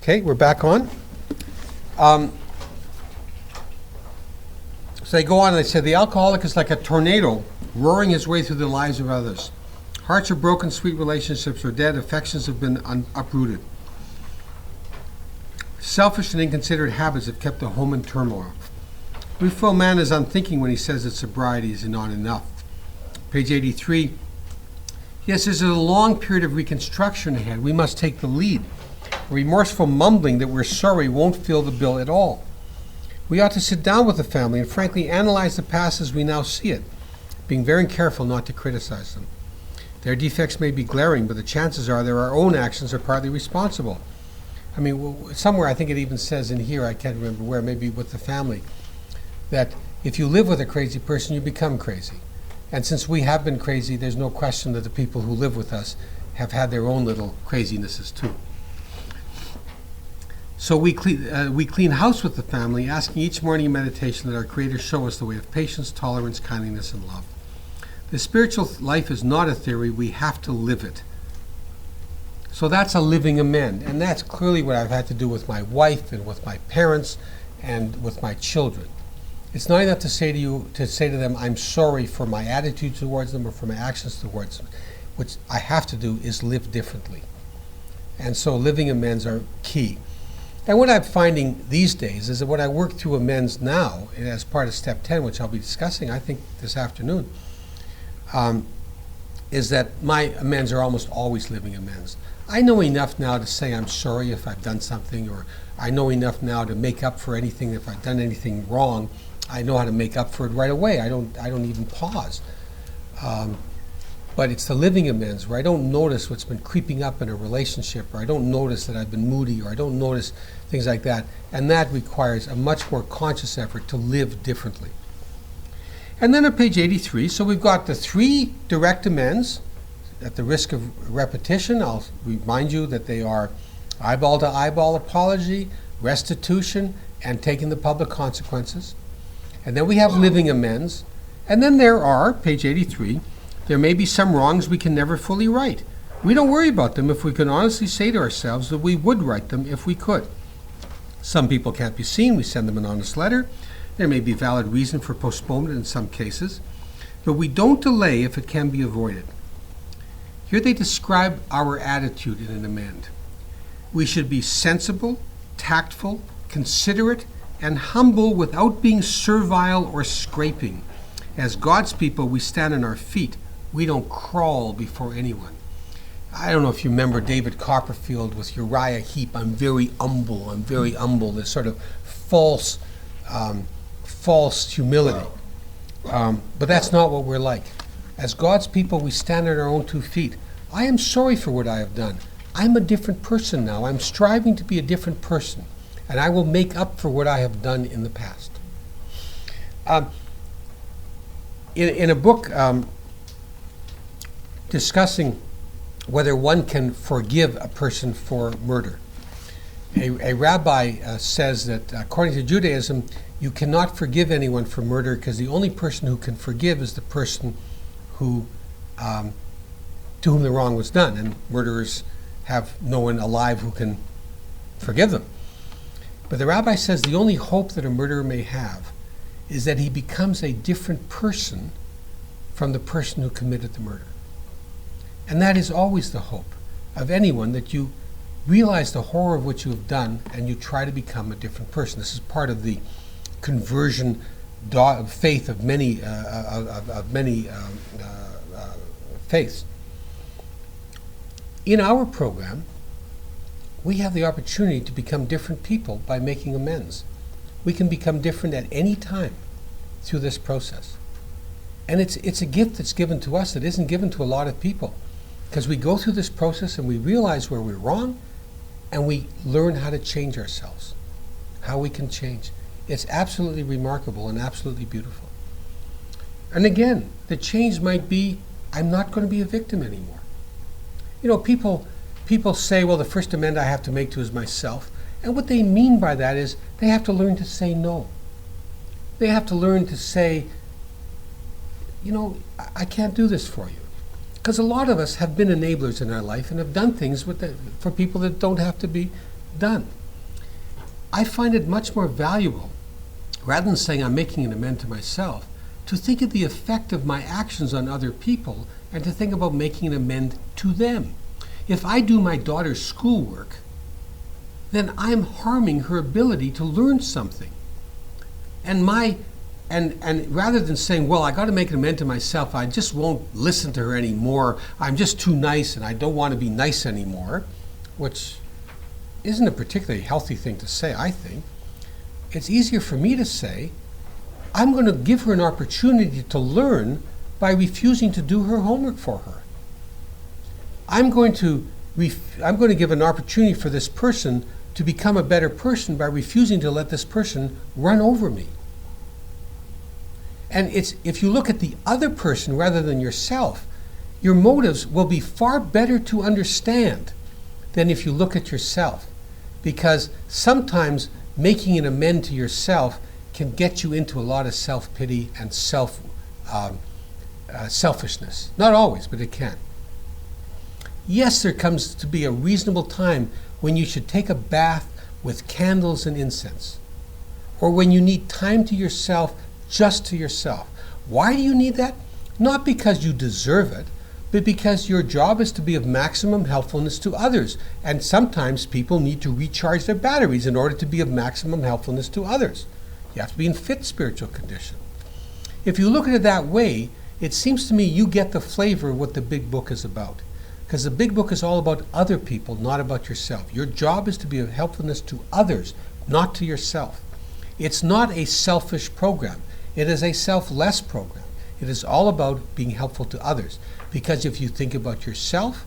Okay, we're back on. So they go on and they say, the alcoholic is like a tornado roaring his way through the lives of others. Hearts are broken, sweet relationships are dead, affections have been uprooted. Selfish and inconsiderate habits have kept the home in turmoil. We feel man is unthinking when he says that sobriety is not enough. Page 83. Yes, there's a long period of reconstruction ahead. We must take the lead. Remorseful mumbling that we're sorry won't fill the bill at all. We ought to sit down with the family and frankly analyze the past as we now see it, being very careful not to criticize them. Their defects may be glaring, but the chances are their own actions are partly responsible. I mean, somewhere I think it even says in here, I can't remember where, maybe with the family, that if you live with a crazy person, you become crazy. And since we have been crazy, there's no question that the people who live with us have had their own little crazinesses too. So we clean house with the family, asking each morning in meditation that our Creator show us the way of patience, tolerance, kindness, and love. The spiritual life is not a theory, we have to live it. So that's a living amend, and that's clearly what I've had to do with my wife and with my parents and with my children. It's not enough to say to them, I'm sorry for my attitude towards them or for my actions towards them. What I have to do is live differently. And so living amends are key. And what I'm finding these days is that when I work through amends now, as part of step 10, which I'll be discussing, I think, this afternoon, is that my amends are almost always living amends. I know enough now to say I'm sorry if I've done something, or I know enough now to make up for anything. If I've done anything wrong, I know how to make up for it right away. I don't even pause. But it's the living amends where I don't notice what's been creeping up in a relationship, or I don't notice that I've been moody, or I don't notice things like that. And that requires a much more conscious effort to live differently. And then on page 83, so we've got the 3 direct amends. At the risk of repetition, I'll remind you that they are eyeball-to-eyeball apology, restitution, and taking the public consequences. And then we have living amends. And then there are, page 83, there may be some wrongs we can never fully right. We don't worry about them if we can honestly say to ourselves that we would right them if we could. Some people can't be seen. We send them an honest letter. There may be valid reason for postponement in some cases, but we don't delay if it can be avoided. Here they describe our attitude in an amend. We should be sensible, tactful, considerate, and humble without being servile or scraping. As God's people, we stand on our feet. We don't crawl before anyone. I don't know if you remember David Copperfield with Uriah Heep. I'm very humble. This sort of false humility. But that's not what we're like. As God's people, we stand on our own 2 feet. I am sorry for what I have done. I'm a different person now. I'm striving to be a different person. And I will make up for what I have done in the past. In a book discussing whether one can forgive a person for murder, a rabbi says that according to Judaism, you cannot forgive anyone for murder because the only person who can forgive is the person who to whom the wrong was done, and murderers have no one alive who can forgive them. But the rabbi says the only hope that a murderer may have is that he becomes a different person from the person who committed the murder. And that is always the hope of anyone, that you realize the horror of what you have done and you try to become a different person. This is part of the conversion faith of many faiths. In our program, we have the opportunity to become different people by making amends. We can become different at any time through this process. And it's a gift that's given to us that isn't given to a lot of people, because we go through this process and we realize where we're wrong and we learn how to change ourselves, how we can change. It's absolutely remarkable and absolutely beautiful. And again, the change might be, I'm not going to be a victim anymore. You know, people say, well, the first amend I have to make to is myself. And what they mean by that is they have to learn to say no. They have to learn to say, you know, I can't do this for you. Because a lot of us have been enablers in our life and have done things for people that don't have to be done. I find it much more valuable, rather than saying I'm making an amend to myself, to think of the effect of my actions on other people and to think about making an amend to them. If I do my daughter's schoolwork, then I'm harming her ability to learn something. And rather than saying, well, I got to make an amend to myself, I just won't listen to her anymore, I'm just too nice and I don't want to be nice anymore, which isn't a particularly healthy thing to say, I think. It's easier for me to say, I'm going to give her an opportunity to learn by refusing to do her homework for her. I'm going to give an opportunity for this person to become a better person by refusing to let this person run over me. And if you look at the other person rather than yourself, your motives will be far better to understand than if you look at yourself. Because sometimes making an amend to yourself can get you into a lot of self-pity and selfishness. Not always, but it can. Yes, there comes to be a reasonable time when you should take a bath with candles and incense, or when you need time to yourself, just to yourself. Why do you need that? Not because you deserve it, but because your job is to be of maximum helpfulness to others. And sometimes people need to recharge their batteries in order to be of maximum helpfulness to others. You have to be in fit spiritual condition. If you look at it that way, it seems to me you get the flavor of what the big book is about. Because the big book is all about other people, not about yourself. Your job is to be of helpfulness to others, not to yourself. It's not a selfish program. It is a selfless program. It is all about being helpful to others. Because if you think about yourself,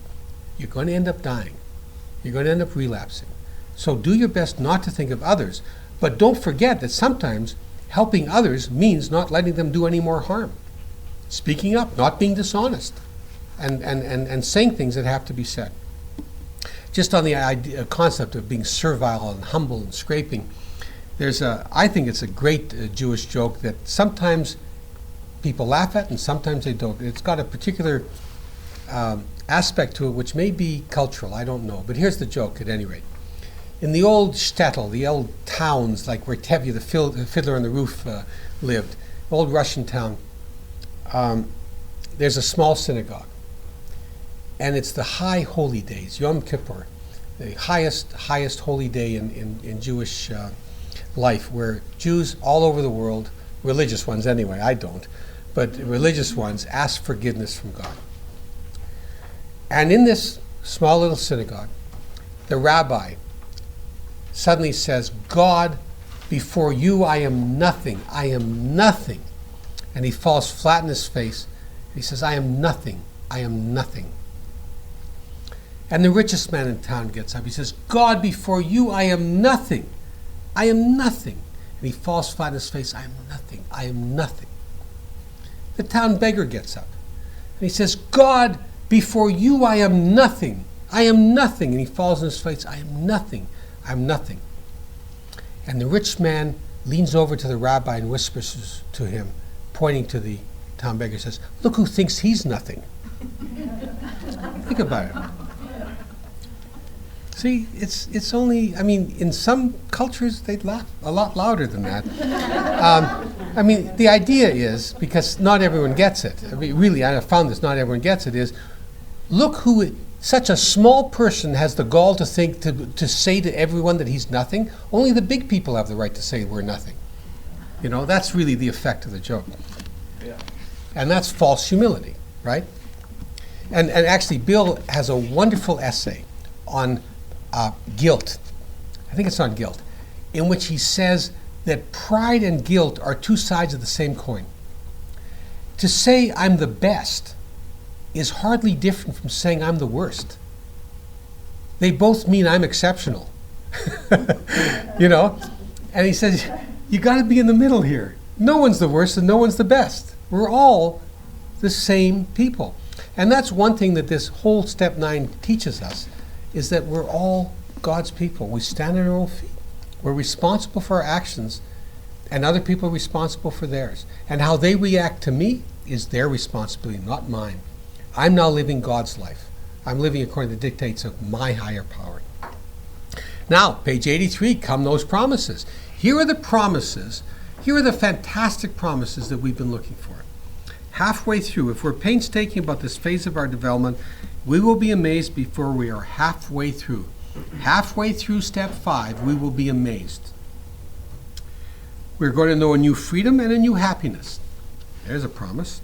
you're going to end up dying. You're going to end up relapsing. So do your best not to think of others. But don't forget that sometimes helping others means not letting them do any more harm. Speaking up, not being dishonest, and saying things that have to be said. Just on the concept of being servile and humble and scraping, I think it's a great Jewish joke that sometimes people laugh at and sometimes they don't. It's got a particular aspect to it which may be cultural, I don't know. But here's the joke at any rate. In the old shtetl, the old towns like where Tevye, the fiddler on the roof, lived, old Russian town, there's a small synagogue. And it's the high holy days, Yom Kippur, the highest holy day in Jewish life, where Jews all over the world, religious ones anyway, I don't, but religious ones ask forgiveness from God. And in this small little synagogue, the rabbi suddenly says, God, before you I am nothing, I am nothing. And he falls flat in his face. He says, I am nothing, I am nothing. And the richest man in town gets up. He says, God, before you I am nothing, I am nothing. And he falls flat in his face, I am nothing, I am nothing. The town beggar gets up. And he says, God, before you I am nothing, I am nothing. And he falls in his face, I am nothing, I am nothing. And the rich man leans over to the rabbi and whispers to him, pointing to the town beggar, says, look who thinks he's nothing. Think about it. See, it's only, I mean, in some cultures they'd laugh a lot louder than that. I mean, the idea is, because not everyone gets it, I mean, really, I have found this, not everyone gets it, is, look who, such a small person has the gall to think, to say to everyone that he's nothing. Only the big people have the right to say we're nothing. You know, that's really the effect of the joke. Yeah. And that's false humility, right? And actually, Bill has a wonderful essay on guilt. I think it's on guilt, in which he says that pride and guilt are two sides of the same coin. To say I'm the best is hardly different from saying I'm the worst. They both mean I'm exceptional. You know? And he says, you got to be in the middle here. No one's the worst and no one's the best. We're all the same people. And that's one thing that this whole Step 9 teaches us, is that we're all God's people. We stand on our own feet. We're responsible for our actions, and other people are responsible for theirs. And how they react to me is their responsibility, not mine. I'm now living God's life. I'm living according to the dictates of my higher power. Now, page 83, come those promises. Here are the promises. Here are the fantastic promises that we've been looking for. Halfway through, if we're painstaking about this phase of our development, we will be amazed before we are halfway through. Halfway through step 5, we will be amazed. We're going to know a new freedom and a new happiness. There's a promise.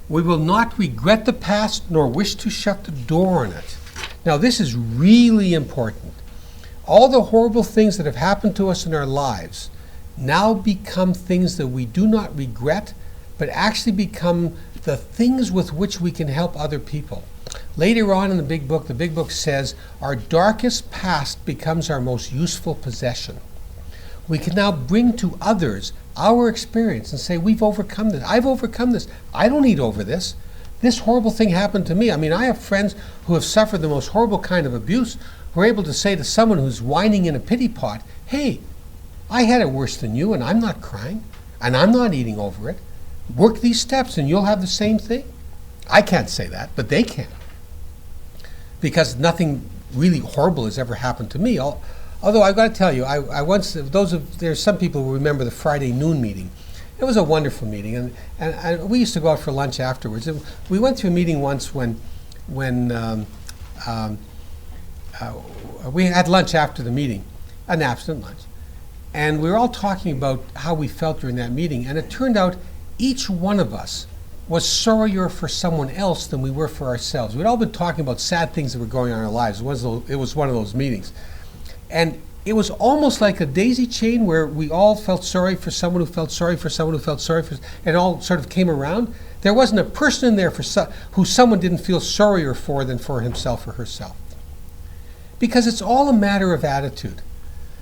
We will not regret the past nor wish to shut the door on it. Now, this is really important. All the horrible things that have happened to us in our lives now become things that we do not regret, but actually become the things with which we can help other people. Later on in the big book says, our darkest past becomes our most useful possession. We can now bring to others our experience and say, we've overcome this. I've overcome this. I don't need over this. This horrible thing happened to me. I mean, I have friends who have suffered the most horrible kind of abuse who are able to say to someone who's whining in a pity pot, hey, I had it worse than you and I'm not crying and I'm not eating over it. Work these steps and you'll have the same thing. I can't say that, but they can. Because nothing really horrible has ever happened to me. Although I've got to tell you, I once, there's some people who remember the Friday noon meeting. It was a wonderful meeting, and we used to go out for lunch afterwards. And we went to a meeting once when we had lunch after the meeting, an abstinent lunch, and we were all talking about how we felt during that meeting, and it turned out each one of us was sorrier for someone else than we were for ourselves. We'd all been talking about sad things that were going on in our lives. It was one of those meetings. And it was almost like a daisy chain where we all felt sorry for someone who felt sorry for someone who felt sorry for, and it all sort of came around. There wasn't a person in there who someone didn't feel sorrier for than for himself or herself. Because it's all a matter of attitude.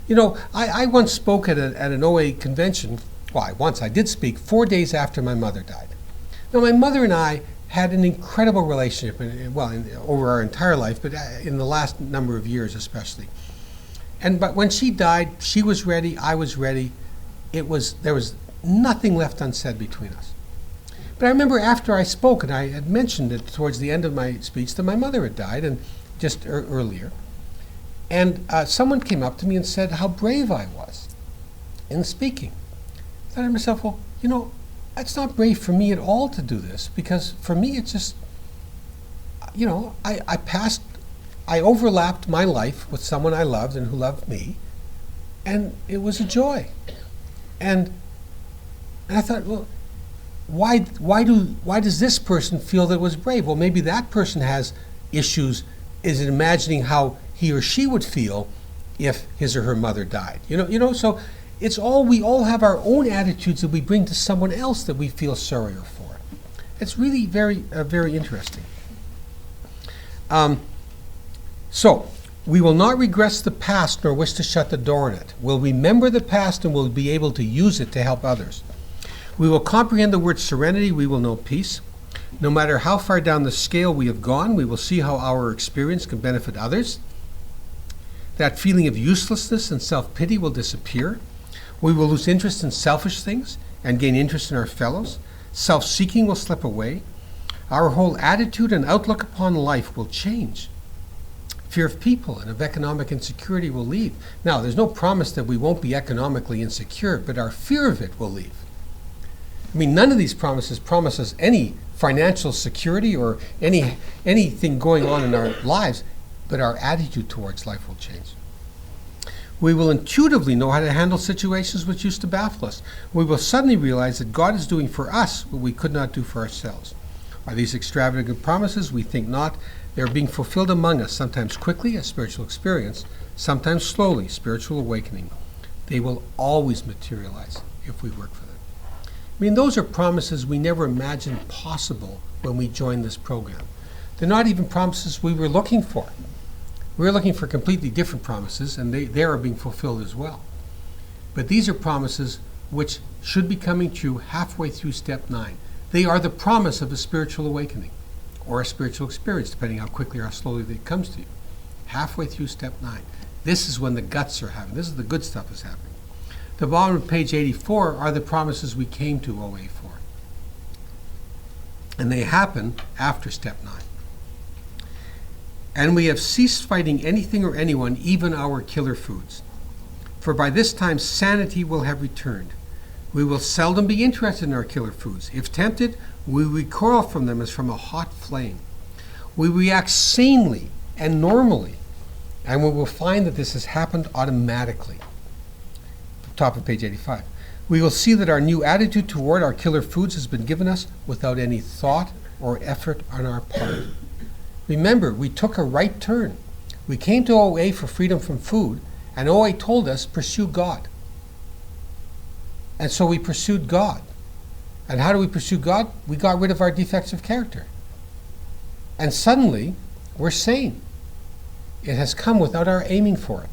You know, I once spoke at an OA convention. Well, I did speak 4 days after my mother died. Now, my mother and I had an incredible relationship, over our entire life, but in the last number of years especially. But when she died, she was ready, I was ready. There was nothing left unsaid between us. But I remember after I spoke, and I had mentioned it towards the end of my speech, that my mother had died, and just earlier. And someone came up to me and said how brave I was in speaking. I thought to myself, well, you know, that's not brave for me at all to do this, because for me it's just, you know, I overlapped my life with someone I loved and who loved me, and it was a joy. And I thought, well, why does this person feel that it was brave? Well, maybe that person has issues, is imagining how he or she would feel if his or her mother died. You know, so we all have our own attitudes that we bring to someone else that we feel sorrier for. It's really very, very interesting. So, we will not regress the past nor wish to shut the door on it. We'll remember the past and we'll be able to use it to help others. We will comprehend the word serenity. We will know peace. No matter how far down the scale we have gone, we will see how our experience can benefit others. That feeling of uselessness and self-pity will disappear. We will lose interest in selfish things and gain interest in our fellows. Self-seeking will slip away. Our whole attitude and outlook upon life will change. Fear of people and of economic insecurity will leave. Now, there's no promise that we won't be economically insecure, but our fear of it will leave. I mean, none of these promises promise us any financial security or anything going on in our lives, but our attitude towards life will change. We will intuitively know how to handle situations which used to baffle us. We will suddenly realize that God is doing for us what we could not do for ourselves. Are these extravagant promises? We think not. They are being fulfilled among us, sometimes quickly, a spiritual experience, sometimes slowly, spiritual awakening. They will always materialize if we work for them. I mean, those are promises we never imagined possible when we joined this program. They're not even promises we were looking for. We were looking for completely different promises, and they are being fulfilled as well. But these are promises which should be coming true halfway through step 9. They are the promise of a spiritual awakening, or a spiritual experience, depending how quickly or how slowly it comes to you. Halfway through step 9. This is when the guts are happening. This is the good stuff is happening. The bottom of page 84 are the promises we came to OA for. And they happen after step 9. And we have ceased fighting anything or anyone, even our killer foods. For by this time sanity will have returned. We will seldom be interested in our killer foods. If tempted, we recoil from them as from a hot flame. We react sanely and normally, and we will find that this has happened automatically. Top of page 85. We will see that our new attitude toward our killer foods has been given us without any thought or effort on our part. Remember, we took a right turn. We came to OA for freedom from food, and OA told us, pursue God. And so we pursued God. And how do we pursue God? We got rid of our defects of character. And suddenly, we're sane. It has come without our aiming for it.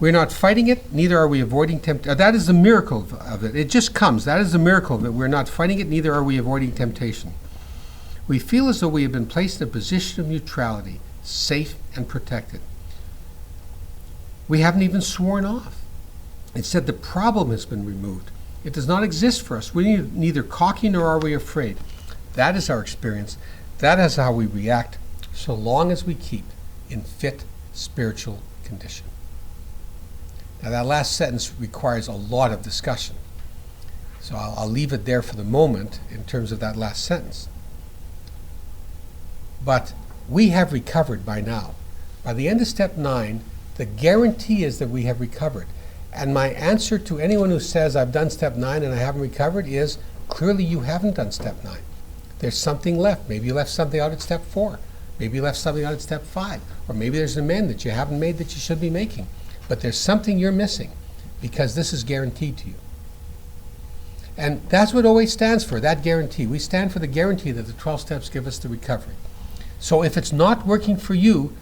We're not fighting it, neither are we avoiding temptation. That is the miracle of it. It just comes. That is the miracle of it. We're not fighting it, neither are we avoiding temptation. We feel as though we have been placed in a position of neutrality, safe and protected. We haven't even sworn off. Instead, the problem has been removed. It does not exist for us. We're neither cocky nor are we afraid. That is our experience. That is how we react, so long as we keep in fit spiritual condition. Now, that last sentence requires a lot of discussion. So I'll leave it there for the moment in terms of that last sentence. But we have recovered by now. By the end of step 9, the guarantee is that we have recovered. And my answer to anyone who says I've done step 9 and I haven't recovered is, clearly you haven't done step 9. There's something left. Maybe you left something out at step 4. Maybe you left something out at step 5. Or maybe there's an amend that you haven't made that you should be making. But there's something you're missing, because this is guaranteed to you. And that's what OA stands for, that guarantee. We stand for the guarantee that the 12 steps give us the recovery. So if it's not working for you,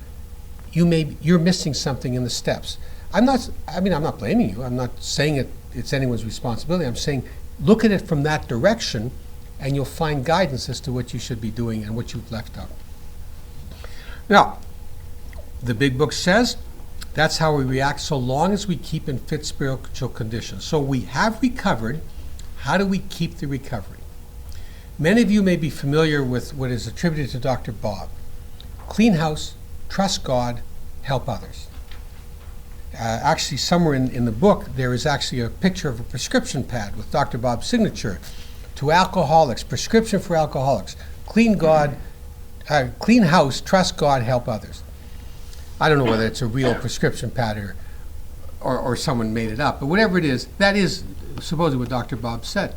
you're missing something in the steps. I'm not blaming you. I'm not saying it's anyone's responsibility. I'm saying look at it from that direction, and you'll find guidance as to what you should be doing and what you've left out. Now, the big book says that's how we react so long as we keep in fit spiritual condition. So we have recovered. How do we keep the recovery? Many of you may be familiar with what is attributed to Dr. Bob. Clean house, trust God, help others. Actually, somewhere in the book, there is actually a picture of a prescription pad with Dr. Bob's signature. To alcoholics, prescription for alcoholics. Clean house, trust God, help others. I don't know whether it's a real prescription pad or someone made it up, but whatever it is, that is supposedly what Dr. Bob said.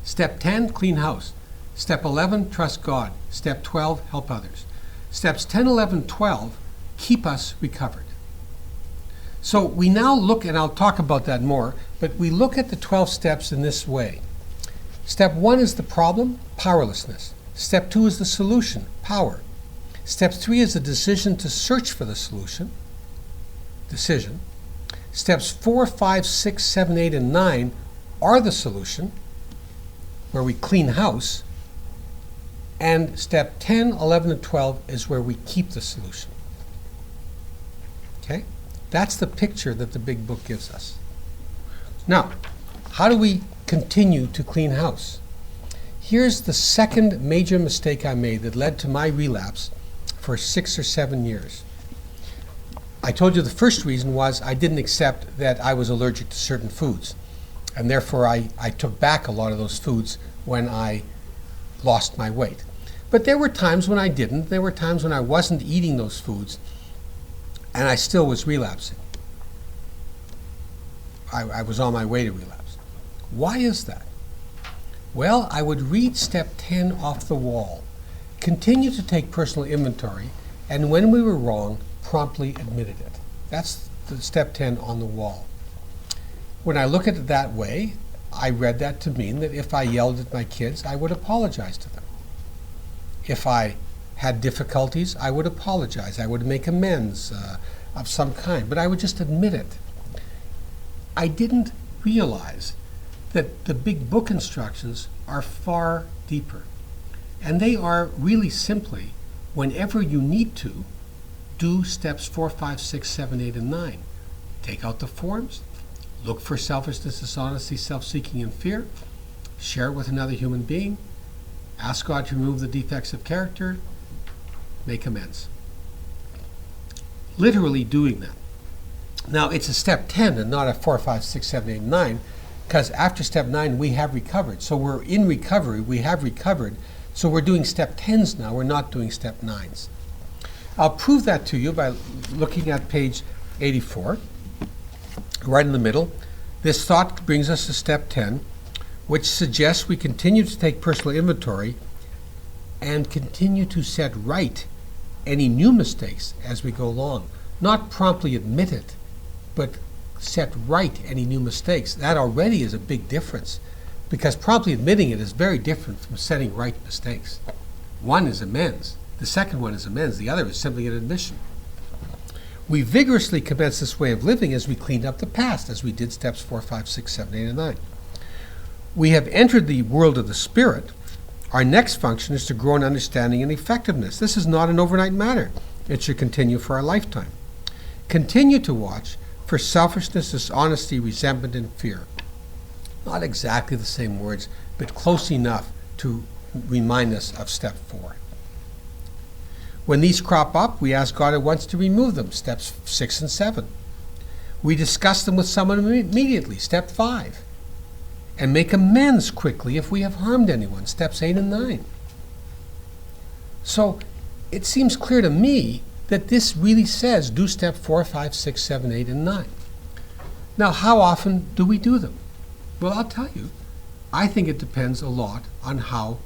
Step 10, clean house. Step 11, trust God. Step 12, help others. Steps 10, 11, 12 keep us recovered. So we now look, and I'll talk about that more, but we look at the 12 steps in this way. Step 1 is the problem, powerlessness. Step 2 is the solution, power. Step 3 is the decision to search for the solution, decision. Steps 4, 5, 6, 7, 8, and 9 are the solution, where we clean house. And step 10, 11, and 12 is where we keep the solution. Okay? That's the picture that the big book gives us. Now, how do we continue to clean house? Here's the second major mistake I made that led to my relapse for 6 or 7 years. I told you the first reason was I didn't accept that I was allergic to certain foods. And therefore I took back a lot of those foods when I lost my weight. But there were times when I didn't. There were times when I wasn't eating those foods and I still was relapsing. I was on my way to relapse. Why is that? Well, I would read step 10 off the wall, continue to take personal inventory, and when we were wrong, promptly admitted it. That's the step 10 on the wall. When I look at it that way, I read that to mean that if I yelled at my kids, I would apologize to them. If I had difficulties, I would apologize. I would make amends of some kind, but I would just admit it. I didn't realize that the big book instructions are far deeper. And they are really simply, whenever you need to, do steps 4, 5, 6, 7, 8, and 9. Take out the forms, look for selfishness, dishonesty, self-seeking, and fear, share it with another human being, ask God to remove the defects of character, make amends. Literally doing that. Now, it's a step 10 and not a 4, 5, 6, 7, 8, 9, because after step 9, we have recovered. So we're in recovery, we have recovered, so we're doing step 10s now, we're not doing step 9s. I'll prove that to you by looking at page 84, right in the middle. This thought brings us to step 10, which suggests we continue to take personal inventory and continue to set right any new mistakes as we go along. Not promptly admit it, but set right any new mistakes. That already is a big difference, because promptly admitting it is very different from setting right mistakes. One is amends. The second one is amends. The other is simply an admission. We vigorously commence this way of living as we clean up the past, as we did steps 4, 5, 6, 7, 8, and 9. We have entered the world of the Spirit. Our next function is to grow in understanding and effectiveness. This is not an overnight matter. It should continue for our lifetime. Continue to watch for selfishness, dishonesty, resentment, and fear. Not exactly the same words, but close enough to remind us of step 4. When these crop up, we ask God at once to remove them, steps 6 and 7. We discuss them with someone immediately, step 5. And make amends quickly if we have harmed anyone, steps 8 and 9. So it seems clear to me that this really says do step 4, 5, 6, 7, 8, and 9. Now, how often do we do them? Well, I'll tell you. I think it depends a lot on how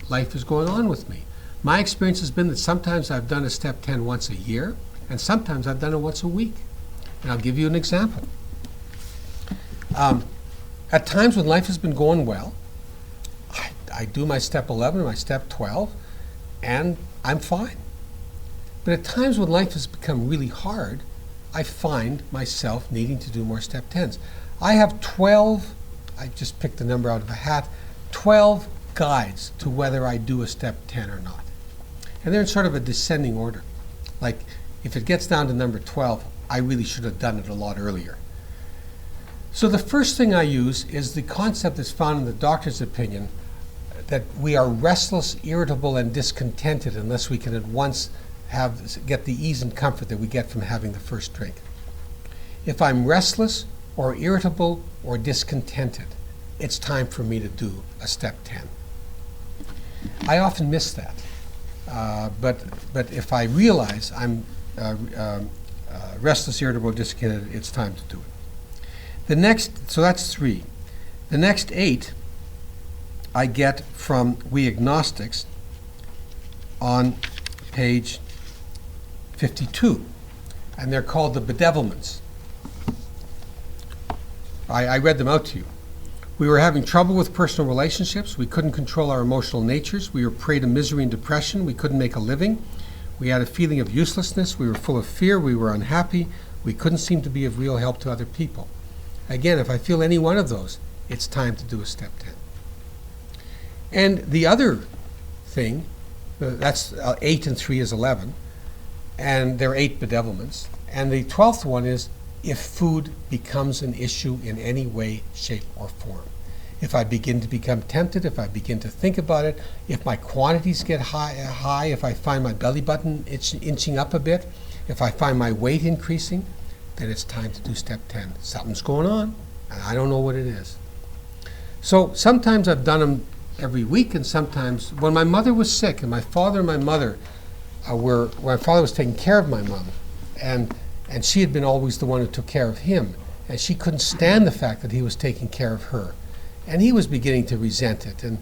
life is going on with me. My experience has been that sometimes I've done a step 10 once a year, and sometimes I've done it once a week. And I'll give you an example. At times when life has been going well, I do my step 11 or my step 12, and I'm fine. But at times when life has become really hard, I find myself needing to do more step 10s. I have 12, I just picked the number out of a hat, 12 guides to whether I do a step 10 or not. And they're in sort of a descending order. Like, if it gets down to number 12, I really should have done it a lot earlier. So the first thing I use is the concept that's found in the doctor's opinion that we are restless, irritable, and discontented unless we can at once get the ease and comfort that we get from having the first drink. If I'm restless or irritable or discontented, it's time for me to do a step 10. I often miss that, but if I realize I'm restless, irritable, discontented, it's time to do it. So that's 3. The next 8 I get from We Agnostics on page 52, and they're called the bedevilments. I read them out to you. We were having trouble with personal relationships. We couldn't control our emotional natures. We were prey to misery and depression. We couldn't make a living. We had a feeling of uselessness. We were full of fear. We were unhappy. We couldn't seem to be of real help to other people. Again, if I feel any one of those, it's time to do a step 10. And the other thing, that's 8 and 3 is 11, and there are 8 bedevilments. And the 12th one is if food becomes an issue in any way, shape, or form. If I begin to become tempted, if I begin to think about it, if my quantities get high, if I find my belly button inching up a bit, if I find my weight increasing, then it's time to do step 10. Something's going on, and I don't know what it is. So sometimes I've done them every week, and sometimes when my mother was sick, and my father and my mother my father was taking care of my mom, and she had been always the one who took care of him, and she couldn't stand the fact that he was taking care of her, and he was beginning to resent it, and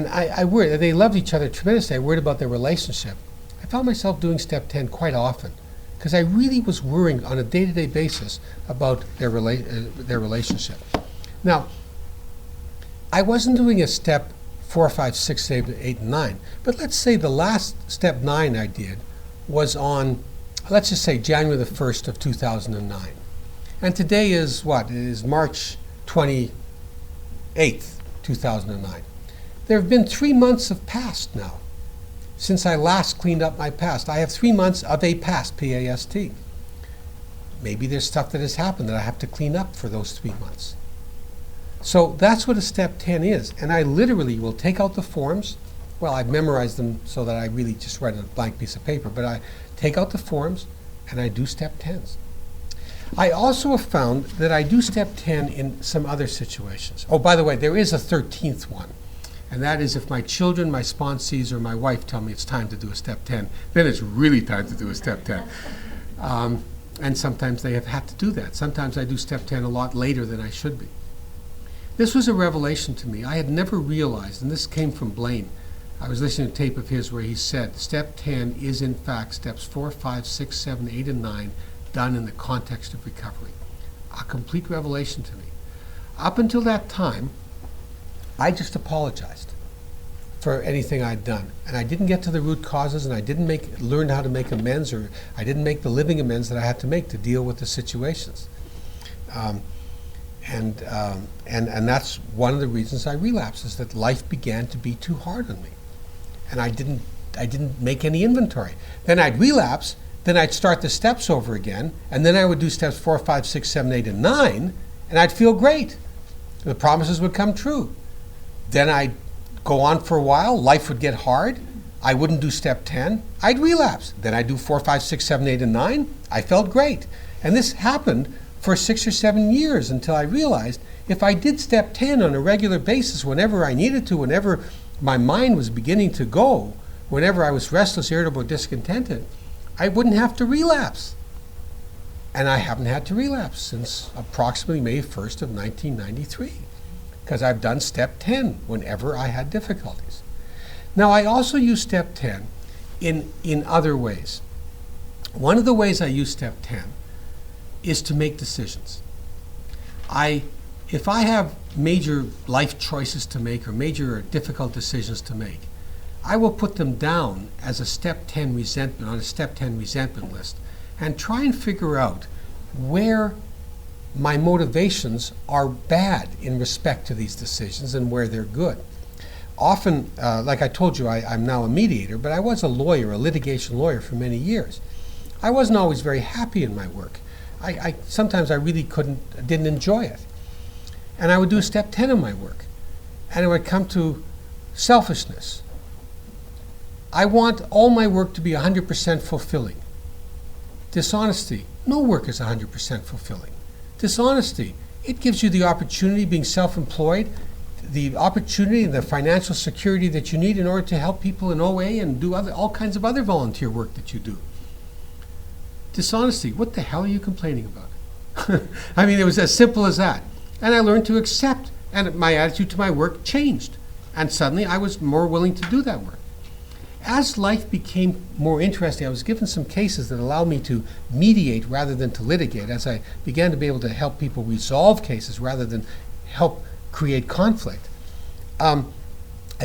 I worried. They loved each other tremendously. I worried about their relationship. I found myself doing step 10 quite often, because I really was worrying on a day-to-day basis about their relationship. Now, I wasn't doing a step 4, 5, 6, 7, 8, and 9, but let's say the last step 9 I did was on, let's just say January the 1st of 2009. And today is what? It is March 28th, 2009. There have been 3 months of past now since I last cleaned up my past. I have 3 months of a past, P-A-S-T. Maybe there's stuff that has happened that I have to clean up for those 3 months. So that's what a step 10 is. And I literally will take out the forms Well, I've memorized them so that I really just write on a blank piece of paper, but I take out the forms and I do step 10s. I also have found that I do step 10 in some other situations. Oh, by the way, there is a 13th one, and that is if my children, my sponsees, or my wife tell me it's time to do a step 10, then it's really time to do a step 10. And sometimes they have had to do that. Sometimes I do step 10 a lot later than I should be. This was a revelation to me. I had never realized, and this came from Blaine. I was listening to a tape of his where he said step 10 is in fact steps 4, 5, 6, 7, 8, and 9 done in the context of recovery. A complete revelation to me. Up until that time, I just apologized for anything I'd done. And I didn't get to the root causes, and I didn't learn how to make amends, or I didn't make the living amends that I had to make to deal with the situations. And that's one of the reasons I relapsed, is that life began to be too hard on me. And I didn't make any inventory. Then I'd relapse, then I'd start the steps over again, and then I would do steps 4, 5, 6, 7, 8, and 9, and I'd feel great. The promises would come true. Then I'd go on for a while, life would get hard, I wouldn't do step 10, I'd relapse. Then I'd do 4, 5, 6, 7, 8, and 9, I felt great. And this happened for 6 or 7 years until I realized if I did step 10 on a regular basis whenever I needed to, whenever my mind was beginning to go, whenever I was restless, irritable, discontented, I wouldn't have to relapse. And I haven't had to relapse since approximately May 1st of 1993, because I've done step 10 whenever I had difficulties. Now, I also use step 10 in other ways. One of the ways I use step 10 is to make decisions. If I have major life choices to make or major or difficult decisions to make, I will put them down as a step 10 resentment on a step 10 resentment list and try and figure out where my motivations are bad in respect to these decisions and where they're good. Often, like I told you, I'm now a mediator, but I was a lawyer, a litigation lawyer for many years. I wasn't always very happy in my work. Sometimes I really didn't enjoy it. And I would do step 10 in my work. And it would come to selfishness. I want all my work to be 100% fulfilling. Dishonesty. No work is 100% fulfilling. Dishonesty. It gives you the opportunity, being self-employed, the opportunity and the financial security that you need in order to help people in OA and do all kinds of other volunteer work that you do. Dishonesty. What the hell are you complaining about? I mean, it was as simple as that. And I learned to accept, and my attitude to my work changed. And suddenly I was more willing to do that work. As life became more interesting, I was given some cases that allowed me to mediate rather than to litigate, as I began to be able to help people resolve cases rather than help create conflict. I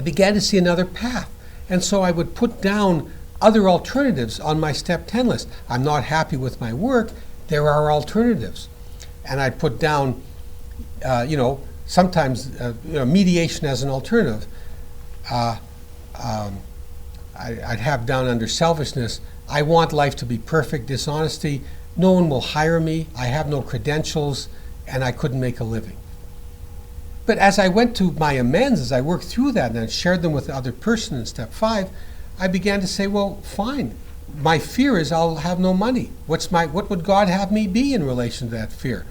began to see another path. And so I would put down other alternatives on my step 10 list. I'm not happy with my work. There are alternatives. And I'd put down sometimes mediation as an alternative. I'd have down under selfishness, I want life to be perfect. Dishonesty, no one will hire me, I have no credentials, and I couldn't make a living. But as I went to my amends, as I worked through that and I shared them with the other person in step 5, I began to say, well, fine. My fear is I'll have no money. What would God have me be in relation to that fear?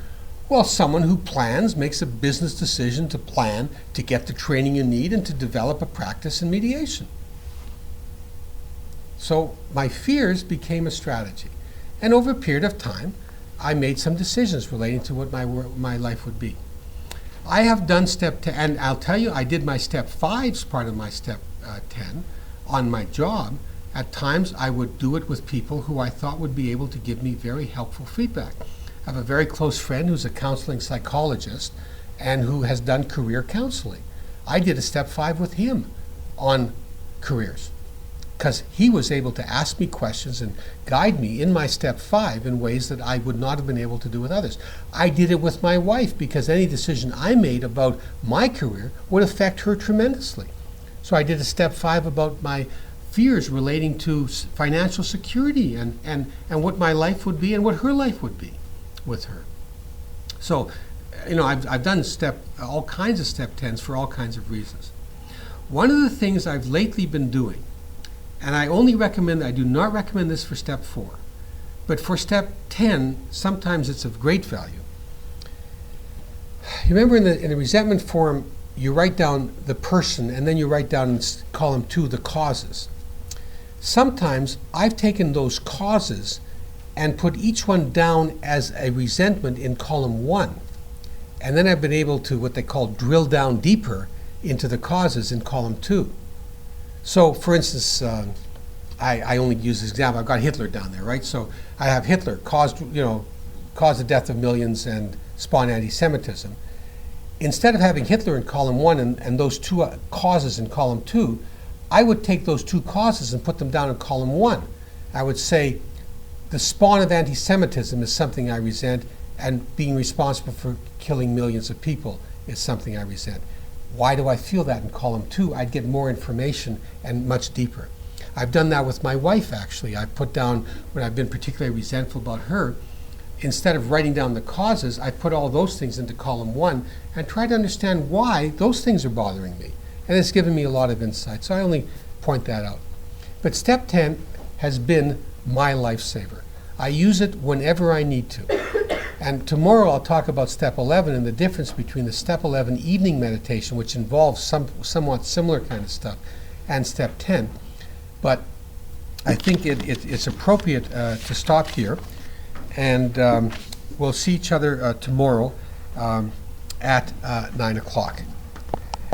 Well, someone who plans, makes a business decision to plan, to get the training you need, and to develop a practice in mediation. So my fears became a strategy. And over a period of time, I made some decisions relating to what my life would be. I have done step 10, and I'll tell you, I did my step 5's part of my step 10 on my job. At times, I would do it with people who I thought would be able to give me very helpful feedback. I have a very close friend who's a counseling psychologist and who has done career counseling. I did a step 5 with him on careers because he was able to ask me questions and guide me in my step 5 in ways that I would not have been able to do with others. I did it with my wife because any decision I made about my career would affect her tremendously. So I did a step 5 about my fears relating to financial security and what my life would be and what her life would be with her. So, I've done all kinds of step 10s for all kinds of reasons. One of the things I've lately been doing, and I do not recommend this for step 4, but for step 10, sometimes it's of great value. You remember in the resentment form, you write down the person, and then you write down in column 2 the causes. Sometimes I've taken those causes and put each one down as a resentment in column 1. And then I've been able to, what they call, drill down deeper into the causes in column 2. So, for instance, I only use this example. I've got Hitler down there, right? So I have Hitler caused the death of millions and spawned anti-Semitism. Instead of having Hitler in column 1 and those 2 causes in column 2, I would take those 2 causes and put them down in column 1. I would say the spawn of anti-Semitism is something I resent, and being responsible for killing millions of people is something I resent. Why do I feel that in column 2? I'd get more information and much deeper. I've done that with my wife, actually. I've put down, when I've been particularly resentful about her, instead of writing down the causes, I put all those things into column 1 and try to understand why those things are bothering me. And it's given me a lot of insight, so I only point that out. But step 10 has been my lifesaver. I use it whenever I need to. And tomorrow I'll talk about step 11 and the difference between the step 11 evening meditation, which involves somewhat similar kind of stuff, and step 10. But I think it's appropriate to stop here. And we'll see each other tomorrow at 9 o'clock.